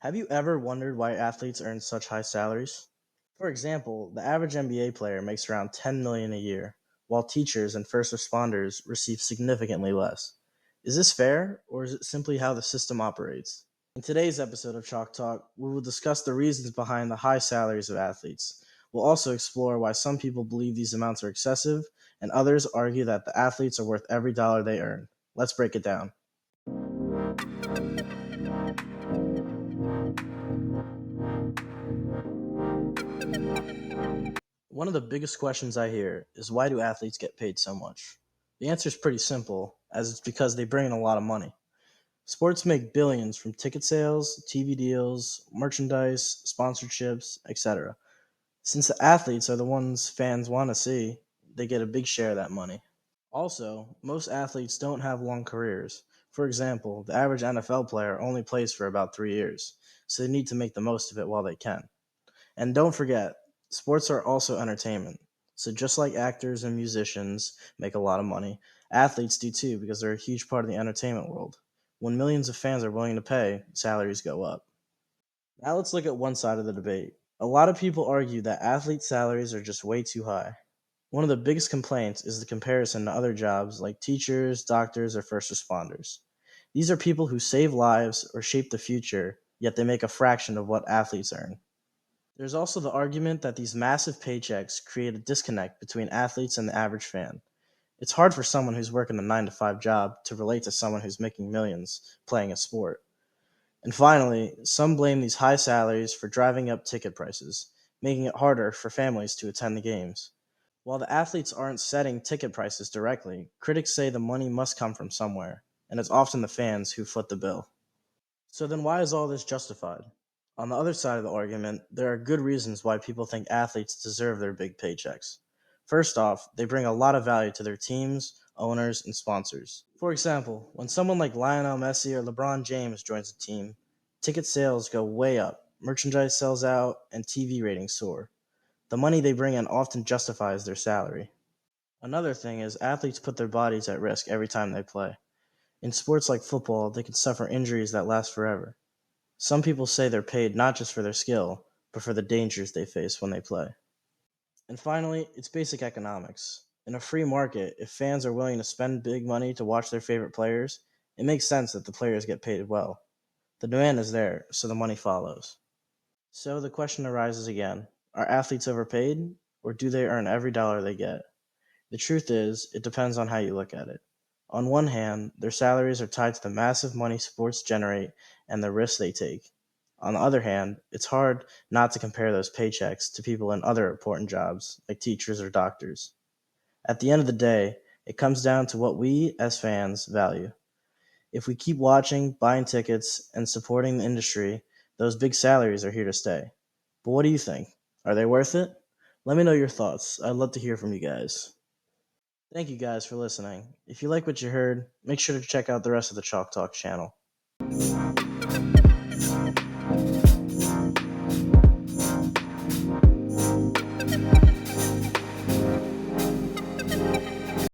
Have you ever wondered why athletes earn such high salaries? For example, the average NBA player makes around 10 million a year, while teachers and first responders receive significantly less. Is this fair, or is it simply how the system operates? In today's episode of Chalk Talk, we will discuss the reasons behind the high salaries of athletes. We'll also explore why some people believe these amounts are excessive and others argue that the athletes are worth every dollar they earn. Let's break it down. One of the biggest questions I hear is, why do athletes get paid so much? The answer is pretty simple, as it's because they bring in a lot of money. Sports make billions from ticket sales, TV deals, merchandise, sponsorships, etc. Since the athletes are the ones fans want to see, they get a big share of that money. Also, most athletes don't have long careers. For example, the average NFL player only plays for about 3 years, so they need to make the most of it while they can. And don't forget, sports are also entertainment. So just like actors and musicians make a lot of money, athletes do too because they're a huge part of the entertainment world. When millions of fans are willing to pay, salaries go up. Now let's look at one side of the debate. A lot of people argue that athlete salaries are just way too high. One of the biggest complaints is the comparison to other jobs like teachers, doctors, or first responders. These are people who save lives or shape the future, yet they make a fraction of what athletes earn. There's also the argument that these massive paychecks create a disconnect between athletes and the average fan. It's hard for someone who's working a 9 to 5 job to relate to someone who's making millions playing a sport. And finally, some blame these high salaries for driving up ticket prices, making it harder for families to attend the games. While the athletes aren't setting ticket prices directly, critics say the money must come from somewhere, and it's often the fans who foot the bill. So then why is all this justified? On the other side of the argument, there are good reasons why people think athletes deserve their big paychecks. First off, they bring a lot of value to their teams, owners, and sponsors. For example, when someone like Lionel Messi or LeBron James joins a team, ticket sales go way up, merchandise sells out, and TV ratings soar. The money they bring in often justifies their salary. Another thing is athletes put their bodies at risk every time they play. In sports like football, they can suffer injuries that last forever. Some people say they're paid not just for their skill, but for the dangers they face when they play. And finally, it's basic economics. In a free market, if fans are willing to spend big money to watch their favorite players, it makes sense that the players get paid well. The demand is there, so the money follows. So the question arises again, are athletes overpaid, or do they earn every dollar they get? The truth is, it depends on how you look at it. On one hand, their salaries are tied to the massive money sports generate and the risks they take. On the other hand, it's hard not to compare those paychecks to people in other important jobs, like teachers or doctors. At the end of the day, it comes down to what we, as fans, value. If we keep watching, buying tickets, and supporting the industry, those big salaries are here to stay. But what do you think? Are they worth it? Let me know your thoughts. I'd love to hear from you guys. Thank you guys for listening. If you like what you heard, make sure to check out the rest of the Chalk Talk channel.